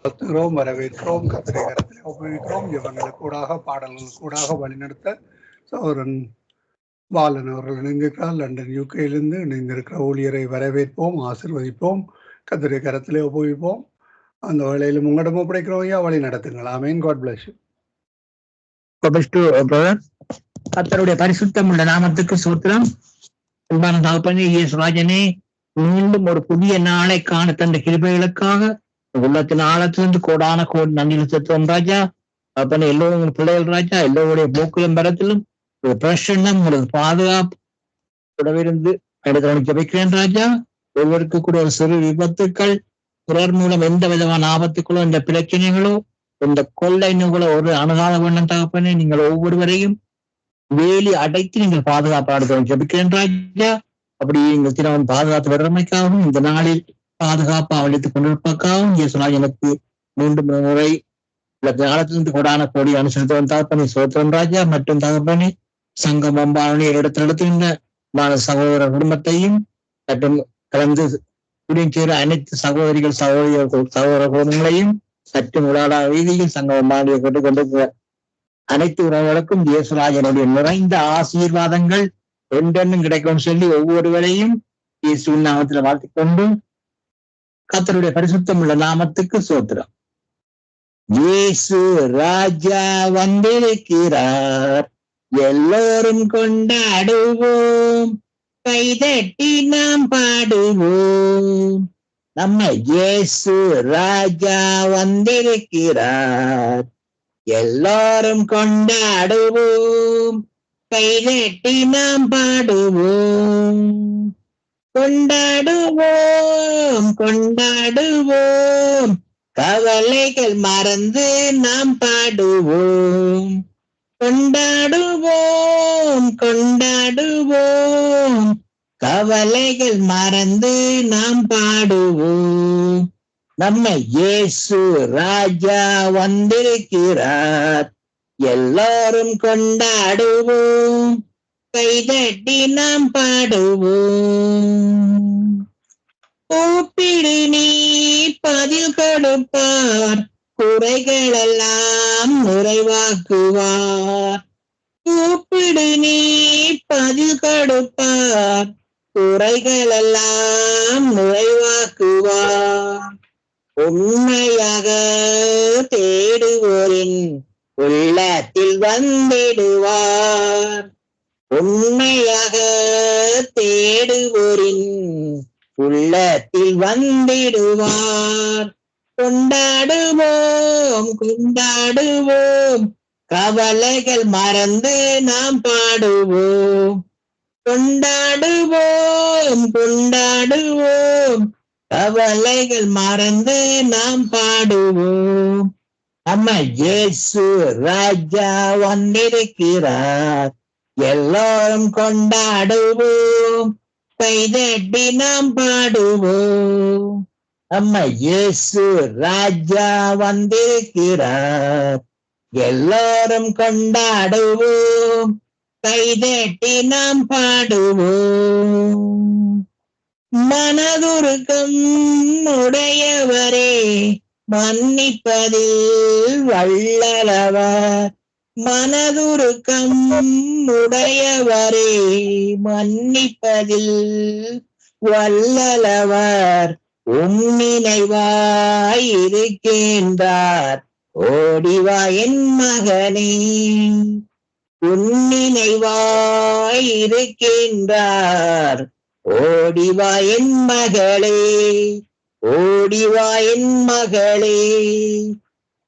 வாழ்த்துகிறோம், வரவேற்கிறோம், கர்த்தருடைய கரத்திலே ஒப்புவிக்கிறோம். ஜெபங்களுக்கு கூடாக பாடல்கள் கூடாக வழிநடத்த சகோதரன் பாலன் அவர்கள் இணைந்திருக்கிறார். லண்டன் யூகேயிலிருந்து இணைந்திருக்கிற ஊழியரை வரவேற்போம், ஆசீர்வதிப்போம், கர்த்தருடைய கரத்திலே ஒப்புவிப்போம். அந்த வேளையில் உங்களிடம் ஒப்படைக்கிறோம் ஐயா, வழி நடத்துங்கள். ஆமென். God bless you. கர்த்தருடைய பரிசுத்தம் உள்ள நாமத்துக்கு சூத்திரம். அன்பான தகப்பனே இயேசு ராஜனே, மீண்டும் ஒரு புதிய நாளை காண தந்த கிருபைகளுக்காக உள்ளத்தின் ஆழத்திலிருந்து கோடான கோடி நன்றி செலுத்துவோம் ராஜா. அப்பனே எல்லோரும் பிள்ளைகள் ராஜா, எல்லோருடைய போக்கிலும் பரத்திலும் ஒரு பிரசன்னம் உங்களுக்கு பாதுகாப்பு கூடவிருந்து எடுத்து வைக்கிறேன் ராஜா. ஒவ்வொருக்கு கூட ஒரு சிறு விபத்துக்கள், பிறர் மூலம் எந்த விதமான ஆபத்துக்களோ, இந்த பிரச்சனைகளோ, இந்த கொள்ளை நோகளோ ஒரு அணுகாத வண்ணம் தகப்பனே, நீங்கள் ஒவ்வொருவரையும் வேலி அடைத்து நீங்கள் பாதுகாப்பாடு ஜபிக்கிறேன் ராஜா. அப்படி எங்கள் தினம் பாதுகாத்து வறுமைக்காகவும் இந்த நாளில் பாதுகாப்பு அளித்துக் கொண்டிருப்பதற்காகவும் இயேசுராஜ் எனக்கு மீண்டும் முறை காலத்திலிருந்து கொடான கோடி அனுசரித்தவன் தகப்பனே சோத்திரன் ராஜா. மற்றும் தகப்பனே சங்கமம் பாவனை இடத்திலிருந்த சகோதர குடும்பத்தையும் மற்றும் கலந்து குடிச்சேர அனைத்து சகோதர குடும்பங்களையும் சற்று உலக ரீதியில் சங்கமம் பாவனையை கொண்டு கொண்டு அனைத்து உறவுகளுக்கும் இயேசுராஜனுடைய நிறைந்த ஆசீர்வாதங்கள் என்றென்னும் கிடைக்கும் சொல்லி ஒவ்வொருவரையும் இயேசுவின் நாமத்தில் வாழ்த்திக் கொண்டு கர்த்தருடைய பரிசுத்தம் உள்ள நாமத்துக்கு சோத்திரம். இயேசு ராஜா வந்திருக்கிறார், எல்லோரும் கொண்டாடுவோம், கைதட்டி நாம் பாடுவோம். நம்ம இயேசு ராஜா வந்திருக்கிறார், எல்லாரும் கொண்டாடுவோம், கைதட்டி நாம் பாடுவோம். கொண்டாடுவோம் கொண்டாடுவோம், கவலைகள் மறந்து நாம் பாடுவோம். கொண்டாடுவோம் கொண்டாடுவோம், கவலைகள் மறந்து நாம் பாடுவோம். நம்ம இயேசு ராஜா வந்திருக்கிறார், எல்லாரும் கொண்டாடுவோம், கைதட்டி நாம் பாடுவோம். கூப்பிடு நீ பதில் கொடுப்பார், குறைகளெல்லாம் நிறைவாக்குவார். கூப்பிடு நீ பதில் கொடுப்பார், குறைகளெல்லாம் நிறைவாக்குவார். உண்மையாக தேடுவோரின் உள்ளத்தில் வந்திடுவார். உண்மையாக தேடுவோரின் உள்ளத்தில் வந்திடுவார். கொண்டாடுவோம் கொண்டாடுவோம், கவலைகள் மறந்து நாம் பாடுவோம். கொண்டாடுவோம் கொண்டாடுவோம், கவலைகள் மறந்து நாம் பாடுவோம். நம்ம இயேசு ராஜா வந்திருக்கிறார், எல்லாரும் கொண்டாடுவோம், கைதட்டி நாம் பாடுவோம். நம்ம இயேசு ராஜா வந்திருக்கிறார், எல்லாரும் கொண்டாடுவோம், கைதட்டி நாம் பாடுவோம். மனதுருக்கம் உடையவரே, மன்னிப்பதில் வல்லவர். மனதுருக்கம் உடையவரே, மன்னிப்பதில் வல்லவர். நினைவாய் இருக்கின்றார், ஓடிவா என் மகனே. நினைவாய் இருக்கின்றார், ஓடிவா என் மகளே, ஓடிவா என் மகளே.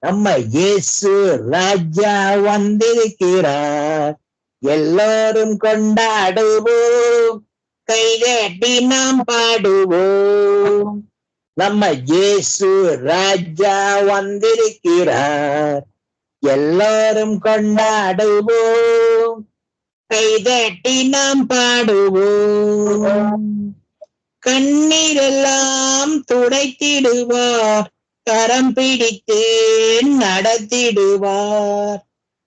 நம்ம இயேசு ராஜா வந்திருக்கிறார், எல்லாரும் கொண்டாடுவோம், கைதட்டி நாம் பாடுவோம். நம்ம இயேசு ராஜா வந்திருக்கிறார், எல்லாரும் கொண்டாடுவோம், கைதட்டி நாம் பாடுவோம். கண்ணீரெல்லாம் துடைத்திடுவார், கரம் பிடித்து நடத்திடுவார்.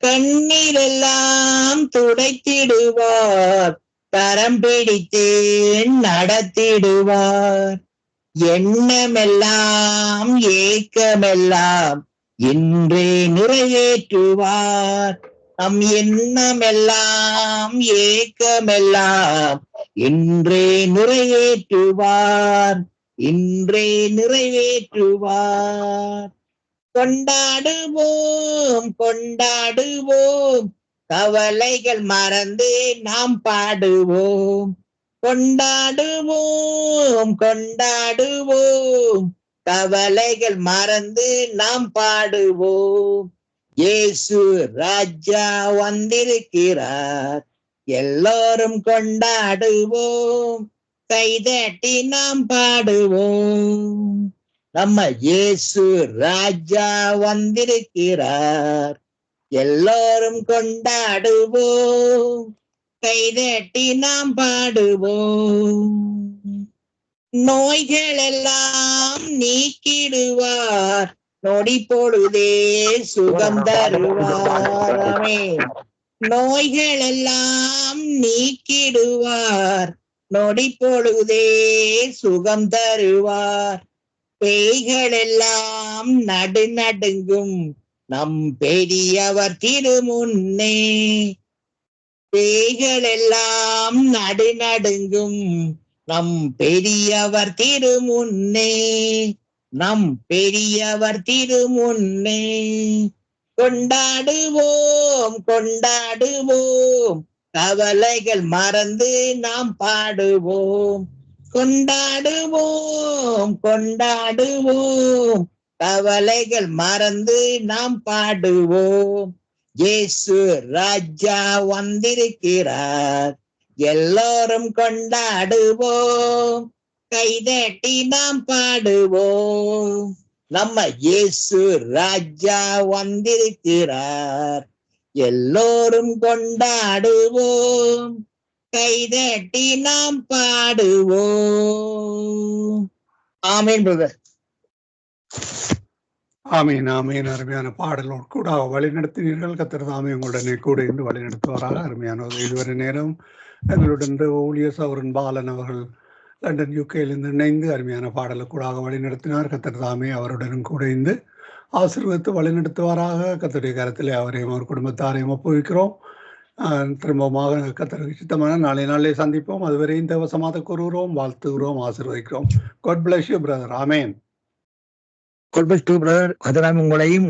கண்ணீரெல்லாம் துடைத்திடுவார், கரம் பிடித்து நடத்திடுவார். எண்ணமெல்லாம் ஏக்கமெல்லாம் இன்றே நிறைவேற்றுவார். நம் எண்ணமெல்லாம் ஏக்கமெல்லாம் இன்றே நிறைவேற்றுவார். இன்றே நிறைவேற்றுவார். கொண்டாடுவோம் கொண்டாடுவோம் கவலைகள் மறந்து நாம் பாடுவோம். கொண்டாடுவோம் கொண்டாடுவோம் கவலைகள் மறந்து நாம் பாடுவோம். இயேசு ராஜா வந்திருக்கிறார், எல்லோரும் கொண்டாடுவோம், கைதட்டி நாம் பாடுவோம். நம்ம இயேசு ராஜா வந்திருக்கிறார், எல்லோரும் கொண்டாடுவோம், கைதட்டி நாம் பாடுவோம். நோய்கள் எல்லாம் நீக்கிடுவார், நொடி பொழுதே சுகம் தருவாரமே. நோய்கள் எல்லாம் நீக்கிடுவார், நொடி பொழுதே சுகம் தருவார். பேய்கள் எல்லாம் நடுநடுங்கும் நம் பெரியவர் திருமுன்னே. பேய்கள் எல்லாம் நடுநடுங்கும் நம் பெரியவர் திருமுன்னே. நம் பெரியவர் திருமுன்னே. கொண்டாடுவோம் கொண்டாடுவோம் கவலைகள் மறந்து நாம் பாடுவோம். கொண்டாடுவோம் கொண்டாடுவோம் கவலைகள் மறந்து நாம் பாடுவோம். இயேசு ராஜா வந்திருக்கிறார், எல்லோரும் கொண்டாடுவோம், கைதட்டி நாம் பாடுவோம். நம்ம இயேசு ராஜா வந்திருக்கிறார், எல்லோரும் கொண்டாடுவோம், கைதட்டி நாம் பாடுவோம். ஆமென் பிரதர். ஆமீன் ஆமீன். அருமையான பாடலோடு கூட வழிநடத்தினீர்கள். கர்த்தர் தாமே உங்களுடனே கூட இருந்து வழிநடத்துவாராக. அருமையான இதுவரை நேரம் எங்களுடன் ஊழியர் சௌரன் பாலன் அவர்கள் லண்டன் யூகேயிலிருந்து இணைந்து அருமையான பாடலை கூட வழிநடத்தினார். கர்த்தர் தாமே அவருடனும் கூட இருந்து ஆசீர்வதித்து வழிநடத்துவாராக. கர்த்தருடைய கரத்திலே அவரையும் அவர் குடும்பத்தாரையும் ஒப்புவிக்கிறோம். திரும்பமாக கர்த்தருக்கு சித்தமான நாளே சந்திப்போம். அதுவரையும் தேவசமாக கூறுகிறோம், வாழ்த்துகிறோம், ஆசீர்வதிக்கிறோம். God bless you brother. Amen. God bless you brother. அதனால் உங்களையும்